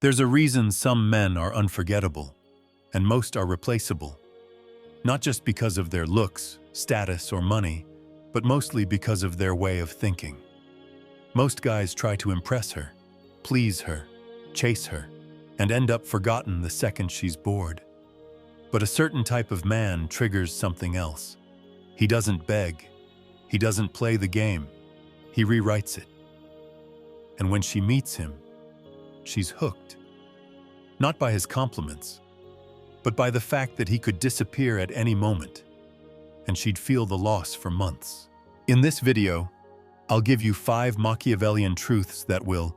There's a reason some men are unforgettable, and most are replaceable. Not just because of their looks, status, or money, but mostly because of their way of thinking. Most guys try to impress her, please her, chase her, and end up forgotten the second she's bored. But a certain type of man triggers something else. He doesn't beg. He doesn't play the game. He rewrites it. And when she meets him, she's hooked. Not by his compliments, but by the fact that he could disappear at any moment, and she'd feel the loss for months. In this video, I'll give you 5 Machiavellian truths that will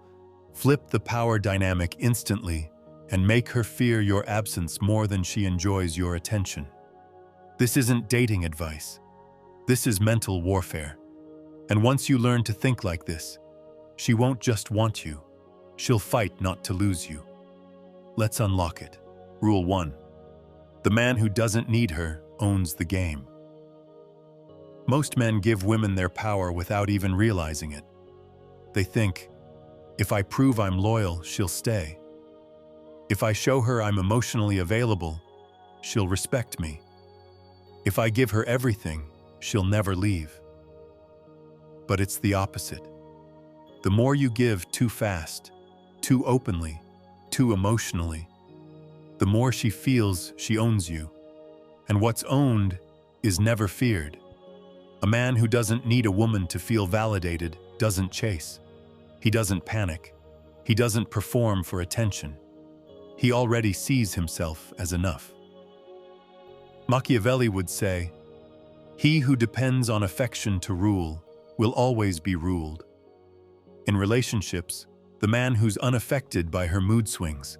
flip the power dynamic instantly and make her fear your absence more than she enjoys your attention. This isn't dating advice. This is mental warfare. And once you learn to think like this, she won't just want you. She'll fight not to lose you. Let's unlock it. Rule 1. The man who doesn't need her owns the game. Most men give women their power without even realizing it. They think, if I prove I'm loyal, she'll stay. If I show her I'm emotionally available, she'll respect me. If I give her everything, she'll never leave. But it's the opposite. The more you give too fast, too openly, too emotionally, the more she feels she owns you. And what's owned is never feared. A man who doesn't need a woman to feel validated doesn't chase. He doesn't panic. He doesn't perform for attention. He already sees himself as enough. Machiavelli would say, "He who depends on affection to rule will always be ruled." In relationships, the man who's unaffected by her mood swings,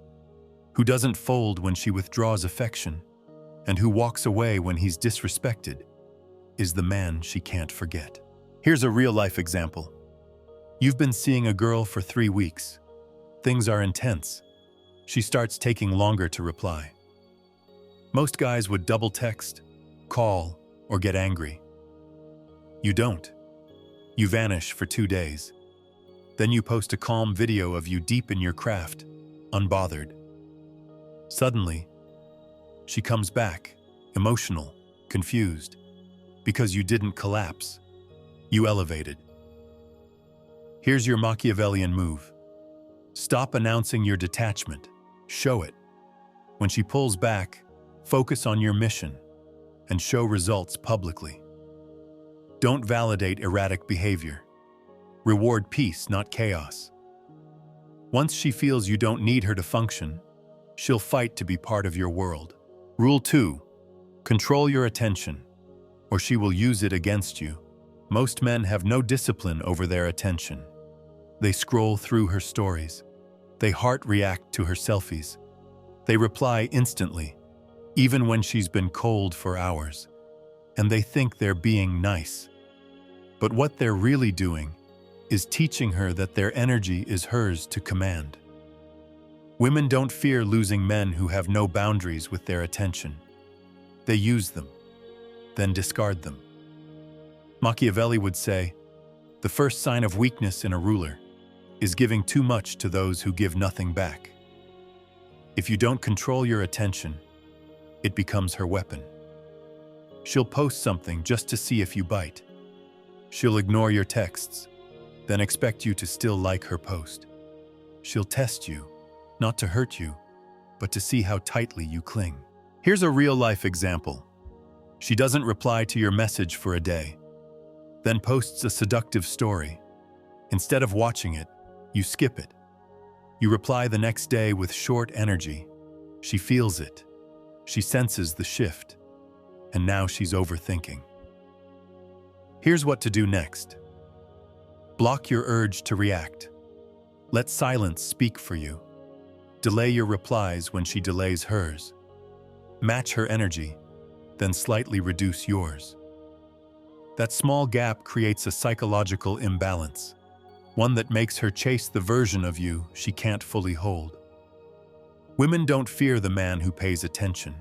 who doesn't fold when she withdraws affection, and who walks away when he's disrespected, is the man she can't forget. Here's a real-life example. You've been seeing a girl for 3 weeks. Things are intense. She starts taking longer to reply. Most guys would double text, call, or get angry. You don't. You vanish for 2 days. Then you post a calm video of you deep in your craft, unbothered. Suddenly, she comes back, emotional, confused, because you didn't collapse. You elevated. Here's your Machiavellian move. Stop announcing your detachment. Show it. When she pulls back, focus on your mission and show results publicly. Don't validate erratic behavior. Reward peace, not chaos. Once she feels you don't need her to function, she'll fight to be part of your world. Rule 2. Control your attention, or she will use it against you. Most men have no discipline over their attention. They scroll through her stories. They heart react to her selfies. They reply instantly, even when she's been cold for hours. And they think they're being nice. But what they're really doing is teaching her that their energy is hers to command. Women don't fear losing men who have no boundaries with their attention. They use them, then discard them. Machiavelli would say, the first sign of weakness in a ruler is giving too much to those who give nothing back. If you don't control your attention, it becomes her weapon. She'll post something just to see if you bite. She'll ignore your texts, then expect you to still like her post. She'll test you, not to hurt you, but to see how tightly you cling. Here's a real-life example. She doesn't reply to your message for a day, then posts a seductive story. Instead of watching it, you skip it. You reply the next day with short energy. She feels it. She senses the shift. And now she's overthinking. Here's what to do next. Block your urge to react. Let silence speak for you. Delay your replies when she delays hers. Match her energy, then slightly reduce yours. That small gap creates a psychological imbalance, one that makes her chase the version of you she can't fully hold. Women don't fear the man who pays attention.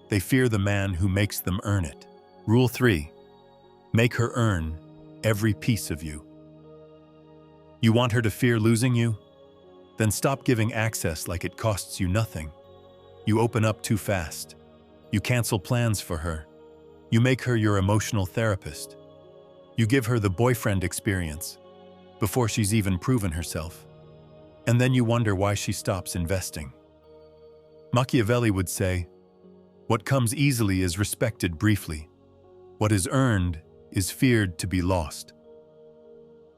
They fear the man who makes them earn it. Rule 3. Make her earn every piece of you. You want her to fear losing you? Then stop giving access like it costs you nothing. You open up too fast. You cancel plans for her. You make her your emotional therapist. You give her the boyfriend experience before she's even proven herself. And then you wonder why she stops investing. Machiavelli would say, "What comes easily is respected briefly. What is earned is feared to be lost."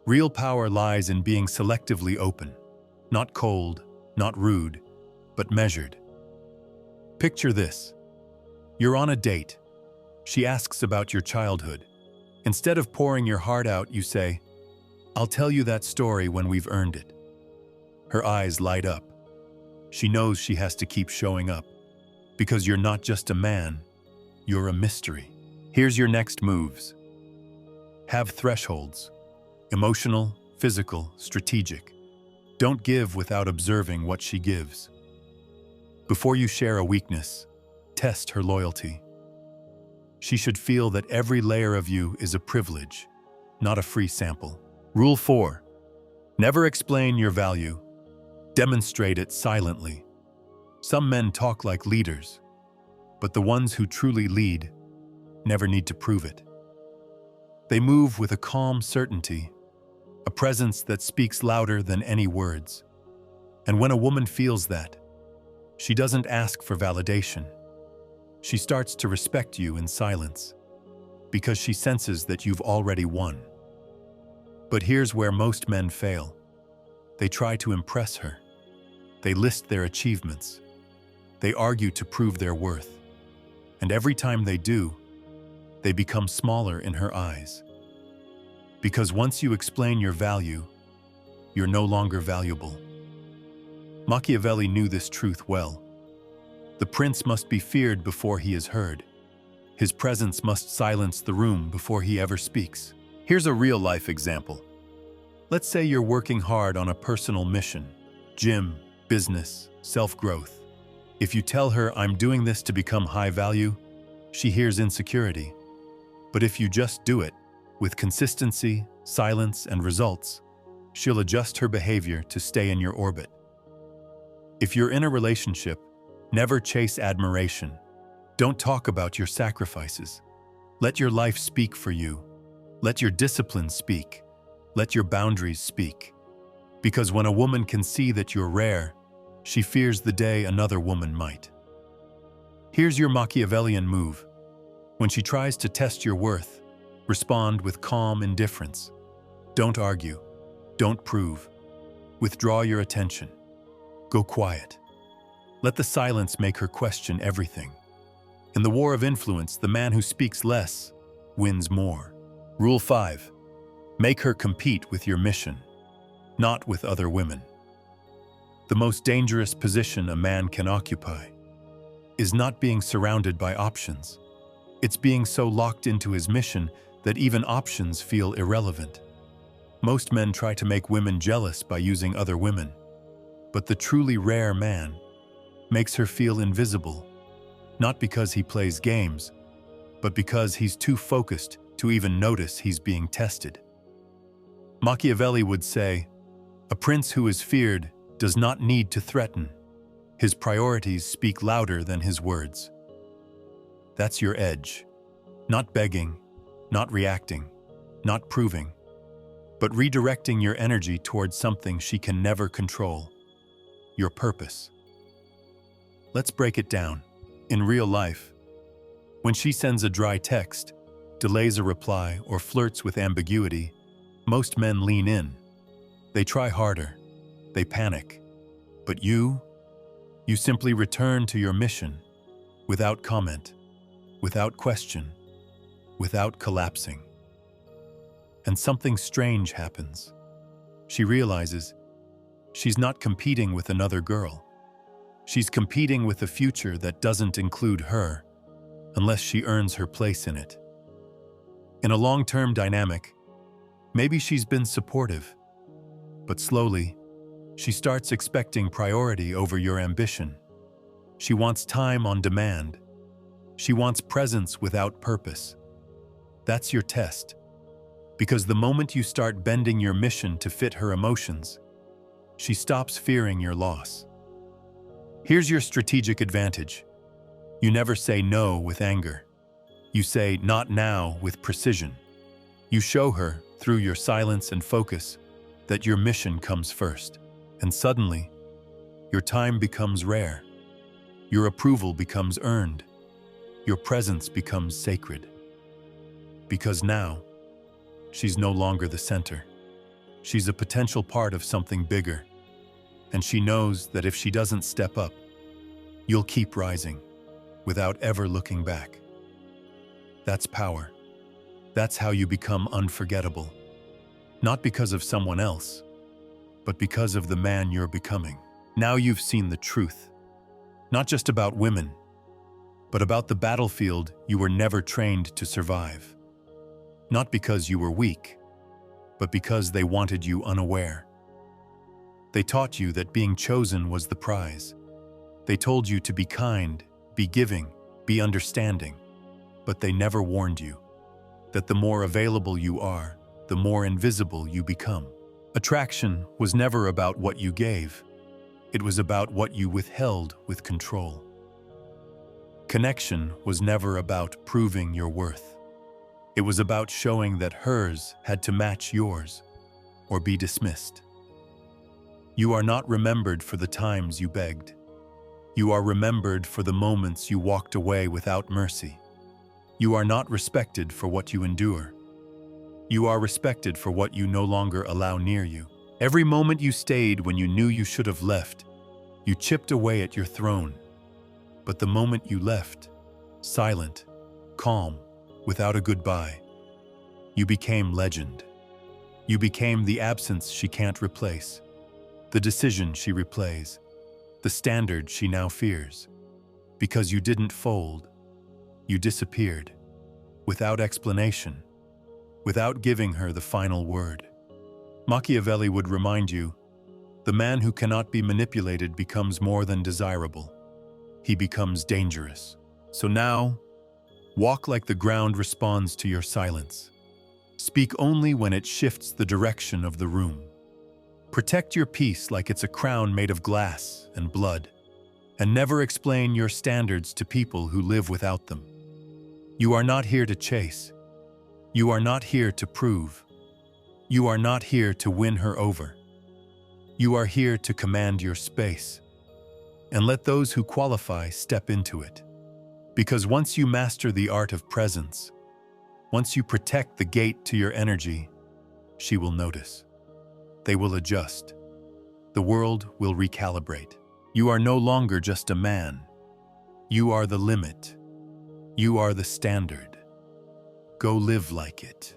Real power lies in being selectively open, not cold, not rude, but measured. Picture this. You're on a date. She asks about your childhood. Instead of pouring your heart out, you say, "I'll tell you that story when we've earned it." Her eyes light up. She knows she has to keep showing up, because you're not just a man, you're a mystery. Here's your next moves. Have thresholds. Emotional, physical, strategic. Don't give without observing what she gives. Before you share a weakness, test her loyalty. She should feel that every layer of you is a privilege, not a free sample. Rule 4. Never explain your value. Demonstrate it silently. Some men talk like leaders, but the ones who truly lead never need to prove it. They move with a calm certainty, a presence that speaks louder than any words. And when a woman feels that, she doesn't ask for validation. She starts to respect you in silence, because she senses that you've already won. But here's where most men fail. They try to impress her. They list their achievements. They argue to prove their worth. And every time they do, they become smaller in her eyes. Because once you explain your value, you're no longer valuable. Machiavelli knew this truth well. The prince must be feared before he is heard. His presence must silence the room before he ever speaks. Here's a real-life example. Let's say you're working hard on a personal mission, gym, business, self-growth. If you tell her, "I'm doing this to become high value," she hears insecurity. But if you just do it, with consistency, silence, and results, she'll adjust her behavior to stay in your orbit. If you're in a relationship, never chase admiration. Don't talk about your sacrifices. Let your life speak for you. Let your discipline speak. Let your boundaries speak. Because when a woman can see that you're rare, she fears the day another woman might. Here's your Machiavellian move. When she tries to test your worth, respond with calm indifference. Don't argue. Don't prove. Withdraw your attention. Go quiet. Let the silence make her question everything. In the war of influence, the man who speaks less wins more. Rule 5. Make her compete with your mission, not with other women. The most dangerous position a man can occupy is not being surrounded by options. It's being so locked into his mission that even options feel irrelevant. Most men try to make women jealous by using other women, but the truly rare man makes her feel invisible, not because he plays games, but because he's too focused to even notice he's being tested. Machiavelli would say, "A prince who is feared does not need to threaten. His priorities speak louder than his words." That's your edge. Not begging, not reacting, not proving, but redirecting your energy towards something she can never control, your purpose. Let's break it down. In real life, when she sends a dry text, delays a reply, or flirts with ambiguity, most men lean in. They try harder. They panic. But you simply return to your mission, without comment, without question, without collapsing. And something strange happens. She realizes she's not competing with another girl. She's competing with a future that doesn't include her, unless she earns her place in it. In a long-term dynamic, maybe she's been supportive, but slowly, she starts expecting priority over your ambition. She wants time on demand. She wants presence without purpose. That's your test. Because the moment you start bending your mission to fit her emotions, she stops fearing your loss. Here's your strategic advantage. You never say no with anger. You say not now with precision. You show her, through your silence and focus, that your mission comes first. And suddenly, your time becomes rare. Your approval becomes earned. Your presence becomes sacred. Because now, she's no longer the center. She's a potential part of something bigger. And she knows that if she doesn't step up, you'll keep rising without ever looking back. That's power. That's how you become unforgettable. Not because of someone else, but because of the man you're becoming. Now you've seen the truth. Not just about women, but about the battlefield you were never trained to survive. Not because you were weak, but because they wanted you unaware. They taught you that being chosen was the prize. They told you to be kind, be giving, be understanding, but they never warned you that the more available you are, the more invisible you become. Attraction was never about what you gave. It was about what you withheld with control. Connection was never about proving your worth. It was about showing that hers had to match yours or be dismissed. You are not remembered for the times you begged. You are remembered for the moments you walked away without mercy. You are not respected for what you endure. You are respected for what you no longer allow near you. Every moment you stayed when you knew you should have left, you chipped away at your throne. But the moment you left, silent, calm, without a goodbye, you became legend. You became the absence she can't replace, the decision she replays, the standard she now fears. Because you didn't fold, you disappeared, without explanation, without giving her the final word. Machiavelli would remind you, the man who cannot be manipulated becomes more than desirable. He becomes dangerous. So now, walk like the ground responds to your silence. Speak only when it shifts the direction of the room. Protect your peace like it's a crown made of glass and blood, and never explain your standards to people who live without them. You are not here to chase. You are not here to prove. You are not here to win her over. You are here to command your space, and let those who qualify step into it. Because once you master the art of presence, once you protect the gate to your energy, she will notice. They will adjust. The world will recalibrate. You are no longer just a man. You are the limit. You are the standard. Go live like it.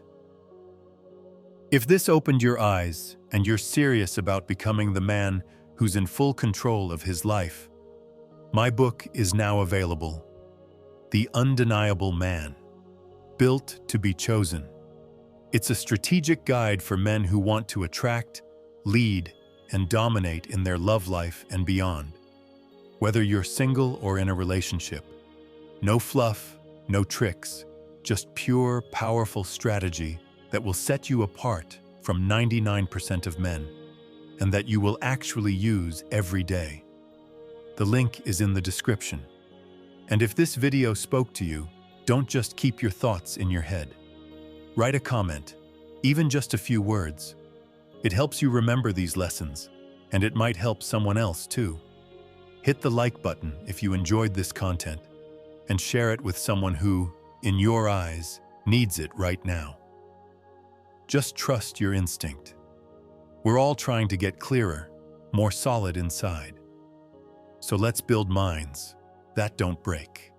If this opened your eyes and you're serious about becoming the man who's in full control of his life, my book is now available. The Undeniable Man, Built to be Chosen. It's a strategic guide for men who want to attract, lead, and dominate in their love life and beyond. Whether you're single or in a relationship, no fluff, no tricks, just pure, powerful strategy that will set you apart from 99% of men, and that you will actually use every day. The link is in the description. And if this video spoke to you, don't just keep your thoughts in your head. Write a comment, even just a few words. It helps you remember these lessons, and it might help someone else too. Hit the like button if you enjoyed this content, and share it with someone who, in your eyes, needs it right now. Just trust your instinct. We're all trying to get clearer, more solid inside. So let's build minds that don't break.